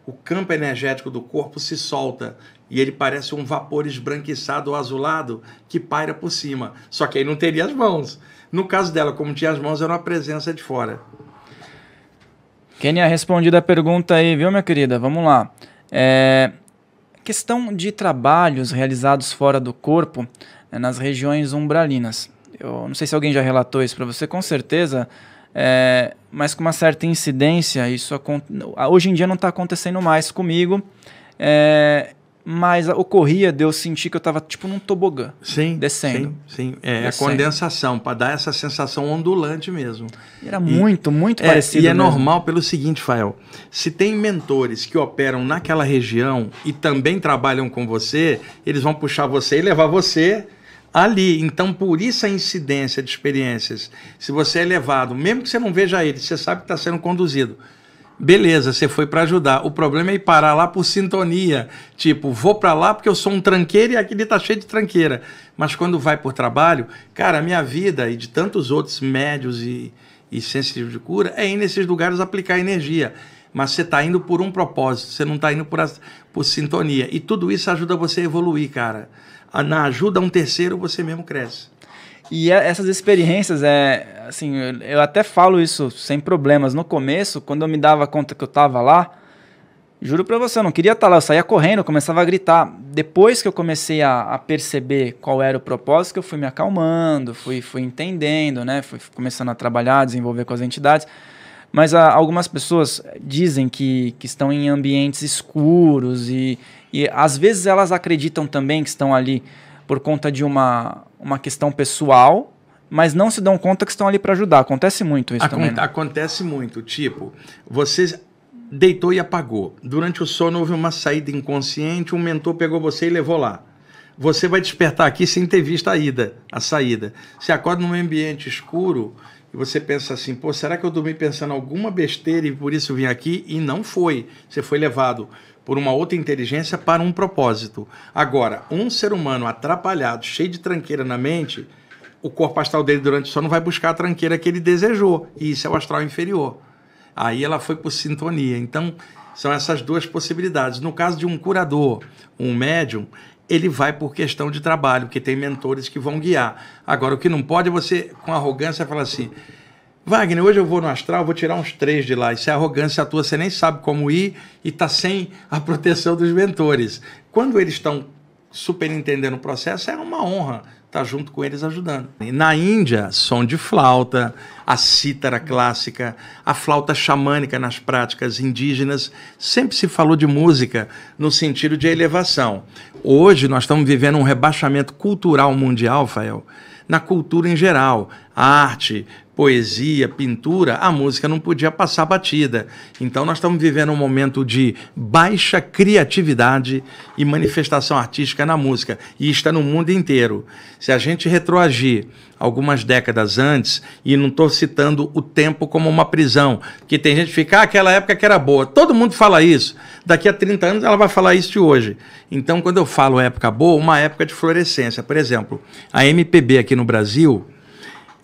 o campo energético do corpo se solta e ele parece um vapor esbranquiçado ou azulado que paira por cima. Só que aí não teria as mãos. No caso dela, como tinha as mãos, era uma presença de fora. Kênia, respondida a pergunta aí, viu, minha querida? Vamos lá. Questão de trabalhos realizados fora do corpo, nas regiões umbralinas. Eu não sei se alguém já relatou isso para você, com certeza, mas com uma certa incidência, isso hoje em dia não está acontecendo mais comigo, mas ocorria de eu sentir que eu estava tipo num tobogã, descendo. Sim. É a condensação, para dar essa sensação ondulante mesmo. Era muito parecido. E é normal pelo seguinte, Fael, se tem mentores que operam naquela região e também trabalham com você, eles vão puxar você e levar você ali. Então, por isso a incidência de experiências. Se você é levado, mesmo que você não veja ele, você sabe que está sendo conduzido. Beleza, você foi para ajudar. O problema é ir parar lá por sintonia. Tipo, vou para lá porque eu sou um tranqueiro e aquele tá cheio de tranqueira. Mas quando vai por trabalho, cara, a minha vida e de tantos outros médios e sensitivos de cura é ir nesses lugares aplicar energia. Mas você está indo por um propósito, você não está indo por sintonia. E tudo isso ajuda você a evoluir, cara. Na ajuda a um terceiro, você mesmo cresce. E essas experiências, assim, eu até falo isso sem problemas. No começo, quando eu me dava conta que eu estava lá, juro pra você, eu não queria estar lá, eu saía correndo, eu começava a gritar. Depois que eu comecei a perceber qual era o propósito, que eu fui me acalmando, fui entendendo, né? Fui começando a trabalhar, desenvolver com as entidades. Mas algumas pessoas dizem que estão em ambientes escuros e às vezes elas acreditam também que estão ali por conta de uma questão pessoal, mas não se dão conta que estão ali para ajudar. Acontece muito isso também, né? Acontece muito. Tipo, você deitou e apagou. Durante o sono houve uma saída inconsciente, um mentor pegou você e levou lá. Você vai despertar aqui sem ter visto a saída. Você acorda num ambiente escuro e você pensa assim, pô, será que eu dormi pensando alguma besteira e por isso vim aqui? E não foi. Você foi levado por uma outra inteligência para um propósito. Agora, um ser humano atrapalhado, cheio de tranqueira na mente, o corpo astral dele durante o sono vai buscar a tranqueira que ele desejou, e isso é o astral inferior. Aí ela foi por sintonia. Então, são essas duas possibilidades. No caso de um curador, um médium, ele vai por questão de trabalho, porque tem mentores que vão guiar. Agora, o que não pode é você, com arrogância, falar assim, Wagner, hoje eu vou no astral, vou tirar uns 3 de lá. Isso é arrogância tua, você nem sabe como ir e está sem a proteção dos mentores. Quando eles estão superentendendo o processo, é uma honra estar junto com eles ajudando. Na Índia, som de flauta, a cítara clássica, a flauta xamânica nas práticas indígenas, sempre se falou de música no sentido de elevação. Hoje nós estamos vivendo um rebaixamento cultural mundial, Fael, na cultura em geral, arte, poesia, pintura, a música não podia passar batida. Então nós estamos vivendo um momento de baixa criatividade e manifestação artística na música, e está no mundo inteiro. Se a gente retroagir algumas décadas antes, e não estou citando o tempo como uma prisão, porque tem gente que fica, aquela época que era boa, todo mundo fala isso, daqui a 30 anos ela vai falar isso de hoje. Então quando eu falo época boa, uma época de florescência, por exemplo, a MPB aqui no Brasil,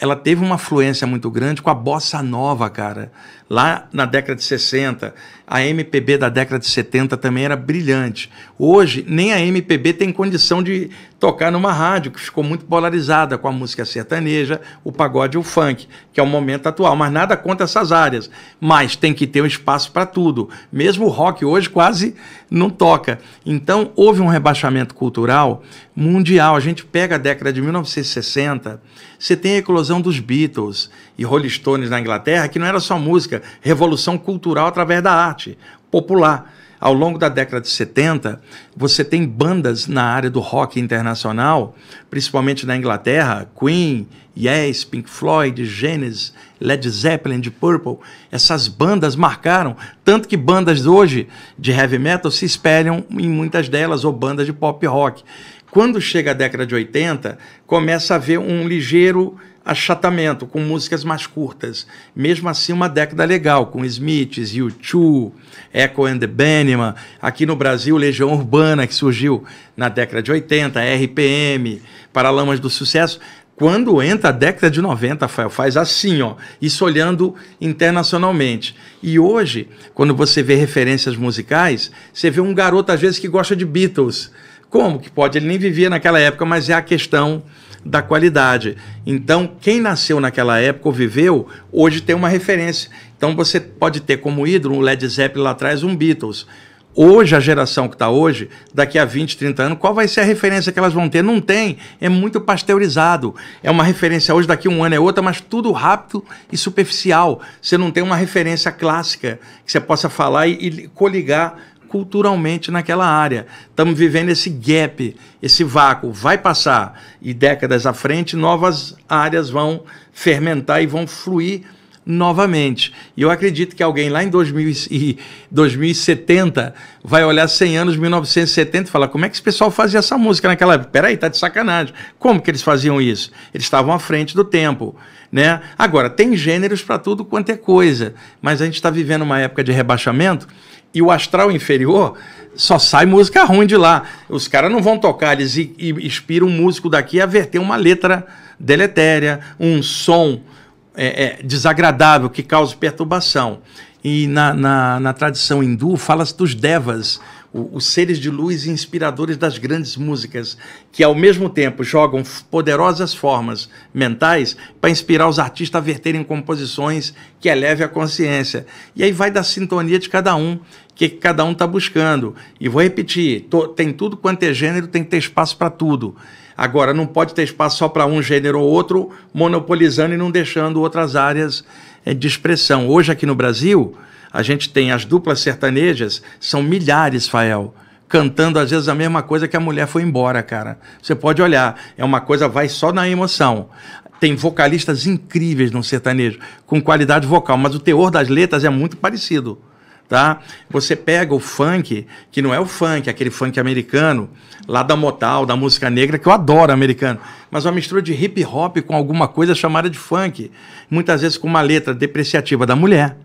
ela teve uma fluência muito grande com a bossa nova, cara. Lá na década de 60, a MPB da década de 70 também era brilhante. Hoje, nem a MPB tem condição de tocar numa rádio, que ficou muito polarizada com a música sertaneja, o pagode e o funk, que é o momento atual. Mas nada contra essas áreas. Mas tem que ter um espaço para tudo. Mesmo o rock hoje quase não toca. Então, houve um rebaixamento cultural mundial. A gente pega a década de 1960, você tem a eclosão dos Beatles e Rolling Stones na Inglaterra, que não era só música, revolução cultural através da arte popular. Ao longo da década de 70, você tem bandas na área do rock internacional, principalmente na Inglaterra, Queen, Yes, Pink Floyd, Genesis, Led Zeppelin, Deep Purple. Essas bandas marcaram, tanto que bandas hoje de heavy metal se espelham em muitas delas, ou bandas de pop rock. Quando chega a década de 80, começa a haver um ligeiro achatamento, com músicas mais curtas. Mesmo assim, uma década legal, com Smiths, U2, Echo and the Bunnymen. Aqui no Brasil, Legião Urbana, que surgiu na década de 80, RPM, Paralamas do Sucesso. Quando entra a década de 90, Rafael, faz assim, ó, isso olhando internacionalmente. E hoje, quando você vê referências musicais, você vê um garoto, às vezes, que gosta de Beatles. Como que pode? Ele nem vivia naquela época, mas é a questão da qualidade. Então, quem nasceu naquela época ou viveu, hoje tem uma referência. Então, você pode ter como ídolo um Led Zeppelin lá atrás, um Beatles. Hoje, a geração que está hoje, daqui a 20, 30 anos, qual vai ser a referência que elas vão ter? Não tem, é muito pasteurizado. É uma referência hoje, daqui a um ano é outra, mas tudo rápido e superficial. Você não tem uma referência clássica que você possa falar e coligar culturalmente naquela área. Estamos vivendo esse gap, esse vácuo. Vai passar e décadas à frente, novas áreas vão fermentar e vão fluir novamente. E eu acredito que alguém lá em 2070 vai olhar 100 anos, 1970 e falar, como é que esse pessoal fazia essa música naquela época? Peraí, tá de sacanagem. Como que eles faziam isso? Eles estavam à frente do tempo, né? Agora, tem gêneros para tudo quanto é coisa, mas a gente está vivendo uma época de rebaixamento e o astral inferior só sai música ruim de lá. Os caras não vão tocar, eles inspiram um músico daqui a verter uma letra deletéria, um som desagradável, que causa perturbação. E na tradição hindu fala-se dos devas, os seres de luz inspiradores das grandes músicas, que ao mesmo tempo jogam poderosas formas mentais para inspirar os artistas a verterem composições que elevem a consciência. E aí vai da sintonia de cada um, que cada um está buscando. E vou repetir, tem tudo quanto é gênero, tem que ter espaço para tudo. Agora, não pode ter espaço só para um gênero ou outro, monopolizando e não deixando outras áreas de expressão. Hoje, aqui no Brasil, a gente tem as duplas sertanejas, são milhares, Fael, cantando às vezes a mesma coisa que a mulher foi embora, cara. Você pode olhar, é uma coisa, vai só na emoção. Tem vocalistas incríveis no sertanejo, com qualidade vocal, mas o teor das letras é muito parecido. Tá? Você pega o funk, que não é o funk, aquele funk americano, lá da Motown, da música negra, que eu adoro americano, mas uma mistura de hip hop com alguma coisa chamada de funk, muitas vezes com uma letra depreciativa da mulher,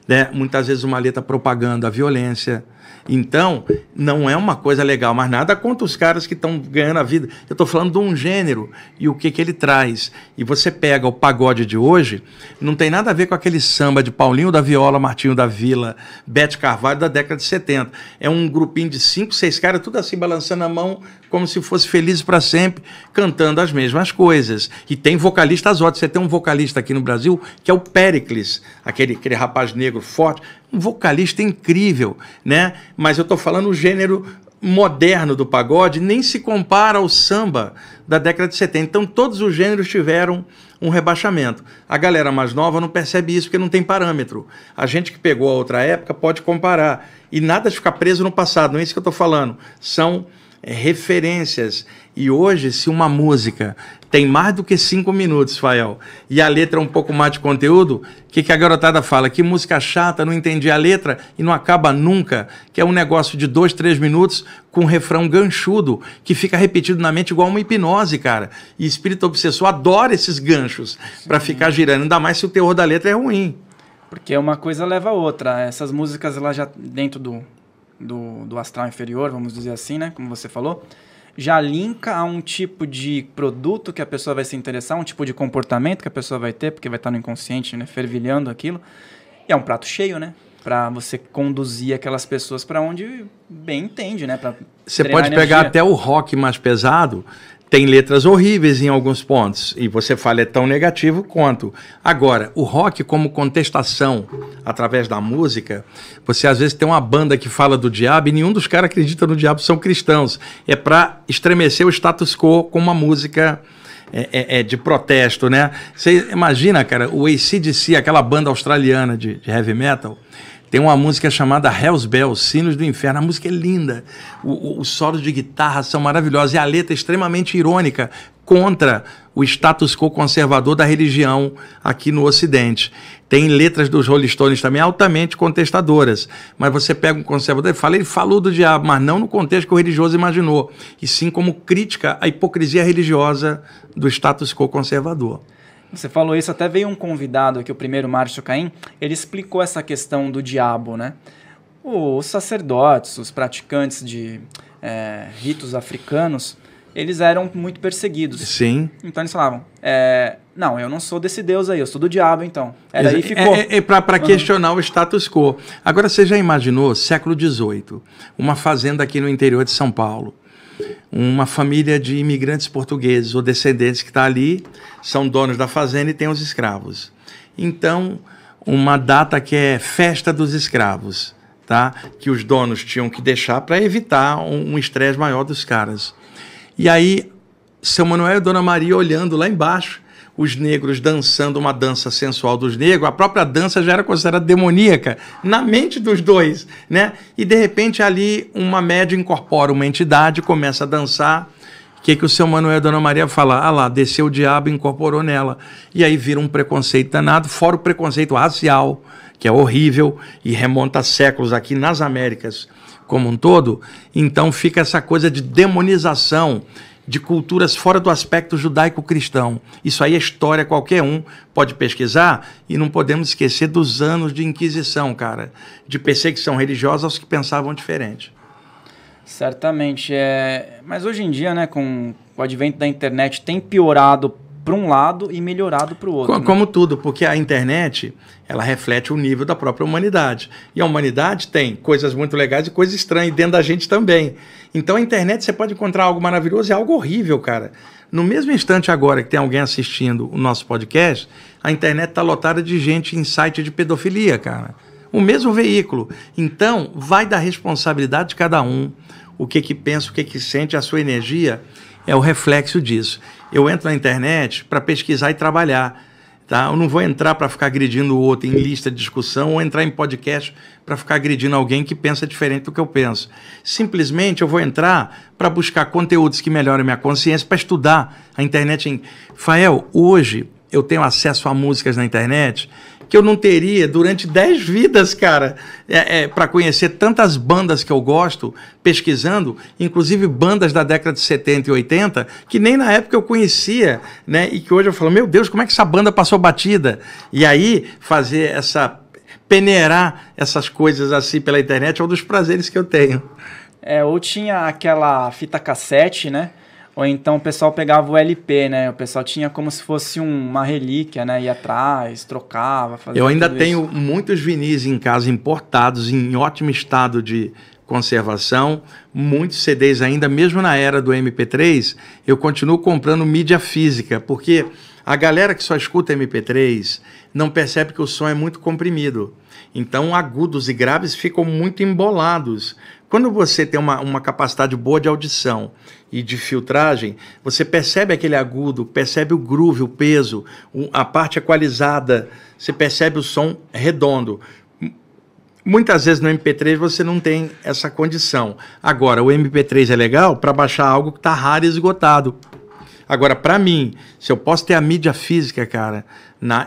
né? Muitas vezes uma letra propaganda a violência. Então, não é uma coisa legal, mas nada contra os caras que estão ganhando a vida. Eu estou falando de um gênero e o que ele traz. E você pega o pagode de hoje, não tem nada a ver com aquele samba de Paulinho da Viola, Martinho da Vila, Bete Carvalho da década de 70. É um grupinho de 5, 6 caras, tudo assim, balançando a mão, como se fosse felizes para sempre, cantando as mesmas coisas. E tem vocalistas ótimos. Você tem um vocalista aqui no Brasil, que é o Péricles, aquele rapaz negro forte, um vocalista incrível, né? Mas eu estou falando o gênero moderno do pagode, nem se compara ao samba da década de 70. Então todos os gêneros tiveram um rebaixamento. A galera mais nova não percebe isso porque não tem parâmetro. A gente que pegou a outra época pode comparar. E nada de ficar preso no passado, não é isso que eu estou falando. São referências. E hoje, se uma música tem mais do que 5 minutos, Fael, e a letra é um pouco mais de conteúdo, o que a garotada fala? Que música chata, não entendi a letra e não acaba nunca, que é um negócio de 2, 3 minutos com um refrão ganchudo, que fica repetido na mente igual uma hipnose, cara. E espírito obsessor adora esses ganchos para ficar girando, ainda mais se o teor da letra é ruim. Porque uma coisa leva a outra. Essas músicas, lá já dentro do astral inferior, vamos dizer assim, né? Como você falou, já linka a um tipo de produto que a pessoa vai se interessar, um tipo de comportamento que a pessoa vai ter, porque vai estar no inconsciente, né? Fervilhando aquilo. E é um prato cheio, né? Para você conduzir aquelas pessoas para onde bem entende, né? Você pode pegar até o rock mais pesado, tem letras horríveis em alguns pontos, e você fala é tão negativo quanto. Agora, o rock como contestação, através da música, você às vezes tem uma banda que fala do diabo e nenhum dos caras acredita no diabo, são cristãos. É para estremecer o status quo com uma música de protesto, né? Você imagina, cara, o AC/DC, aquela banda australiana de heavy metal, tem uma música chamada Hell's Bells, Sinos do Inferno. A música é linda, os solos de guitarra são maravilhosos e a letra é extremamente irônica contra o status quo conservador da religião aqui no Ocidente. Tem letras dos Rolling Stones também altamente contestadoras, mas você pega um conservador e fala, ele falou do diabo, mas não no contexto que o religioso imaginou, e sim como crítica à hipocrisia religiosa do status quo conservador. Você falou isso, até veio um convidado aqui, o primeiro Márcio Caim, ele explicou essa questão do diabo, né? Os sacerdotes, os praticantes de ritos africanos, eles eram muito perseguidos. Sim. Então eles falavam, não, eu não sou desse Deus aí, eu sou do diabo, então. Daí ficou. Para questionar o status quo. Agora, você já imaginou, século XVIII, uma fazenda aqui no interior de São Paulo, uma família de imigrantes portugueses ou descendentes que está ali, são donos da fazenda e tem os escravos. Então, uma data que é festa dos escravos, tá? Que os donos tinham que deixar para evitar um estresse maior dos caras. E aí, seu Manuel e Dona Maria olhando lá embaixo, os negros dançando uma dança sensual dos negros, a própria dança já era considerada demoníaca na mente dos dois, né? E de repente ali uma média incorpora uma entidade, começa a dançar. O que o seu Manuel e Dona Maria falam? Ah lá, desceu o diabo e incorporou nela. E aí vira um preconceito danado, fora o preconceito racial, que é horrível e remonta a séculos aqui nas Américas como um todo. Então fica essa coisa de demonização de culturas fora do aspecto judaico-cristão. Isso aí é história, qualquer um pode pesquisar, e não podemos esquecer dos anos de Inquisição, cara, de perseguição religiosa aos que pensavam diferente. Certamente. Mas hoje em dia, né, com o advento da internet, tem piorado para um lado e melhorado para o outro. Como tudo, porque a internet, ela reflete o nível da própria humanidade. E a humanidade tem coisas muito legais e coisas estranhas dentro da gente também. Então a internet você pode encontrar algo maravilhoso e algo horrível, cara. No mesmo instante agora que tem alguém assistindo o nosso podcast, a internet está lotada de gente em site de pedofilia, cara. O mesmo veículo. Então, vai da responsabilidade de cada um, o que pensa, o que sente, a sua energia é o reflexo disso. Eu entro na internet para pesquisar e trabalhar, tá? Eu não vou entrar para ficar agredindo o outro em lista de discussão ou entrar em podcast para ficar agredindo alguém que pensa diferente do que eu penso. Simplesmente eu vou entrar para buscar conteúdos que melhorem a minha consciência, para estudar a internet. Fael, hoje eu tenho acesso a músicas na internet que eu não teria durante 10 vidas, cara, para conhecer tantas bandas que eu gosto, pesquisando, inclusive bandas da década de 70 e 80, que nem na época eu conhecia, né? E que hoje eu falo, meu Deus, como é que essa banda passou batida? E aí, peneirar essas coisas assim pela internet é um dos prazeres que eu tenho. Ou tinha aquela fita cassete, né? Ou então o pessoal pegava o LP, né? O pessoal tinha como se fosse uma relíquia, né? Ia atrás, trocava, fazia. Eu ainda tenho muitos vinis em casa importados, em ótimo estado de conservação, muitos CDs ainda, mesmo na era do MP3, eu continuo comprando mídia física, porque a galera que só escuta MP3 não percebe que o som é muito comprimido. Então, agudos e graves ficam muito embolados. Quando você tem uma capacidade boa de audição e de filtragem, você percebe aquele agudo, percebe o groove, o peso, a parte equalizada, você percebe o som redondo. Muitas vezes no MP3 você não tem essa condição. Agora, o MP3 é legal para baixar algo que está raro e esgotado. Agora, para mim, se eu posso ter a mídia física, cara,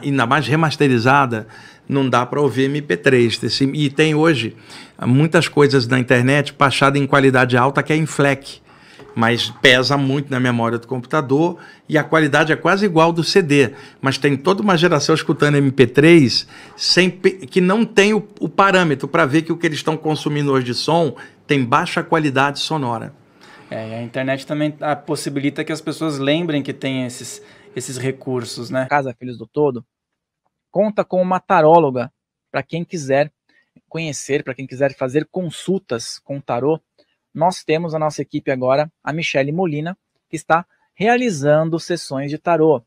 ainda mais remasterizada, não dá para ouvir MP3. E tem hoje muitas coisas na internet baixadas em qualidade alta que é em FLAC, mas pesa muito na memória do computador e a qualidade é quase igual do CD. Mas tem toda uma geração escutando MP3 que não tem o parâmetro para ver que o que eles estão consumindo hoje de som tem baixa qualidade sonora. E a internet também possibilita que as pessoas lembrem que tem esses recursos, né? Casa Filhos do Todo conta com uma taróloga para quem quiser conhecer, para quem quiser fazer consultas com tarô. Nós temos a nossa equipe agora, a Michele Molina, que está realizando sessões de tarô.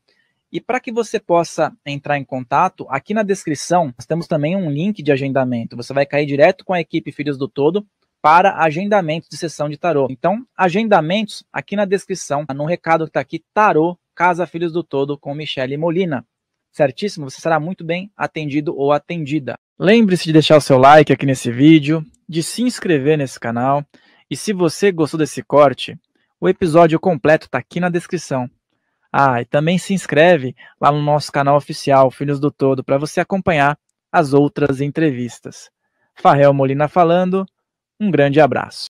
E para que você possa entrar em contato, aqui na descrição nós temos também um link de agendamento. Você vai cair direto com a equipe Filhos do Todo para agendamento de sessão de tarô. Então, agendamentos aqui na descrição, no recado que está aqui, Tarô Casa Filhos do Todo com Michele Molina. Certíssimo? Você será muito bem atendido ou atendida. Lembre-se de deixar o seu like aqui nesse vídeo, de se inscrever nesse canal. E se você gostou desse corte, o episódio completo está aqui na descrição. E também se inscreve lá no nosso canal oficial, Filhos do Todo, para você acompanhar as outras entrevistas. Fael Molina falando, um grande abraço.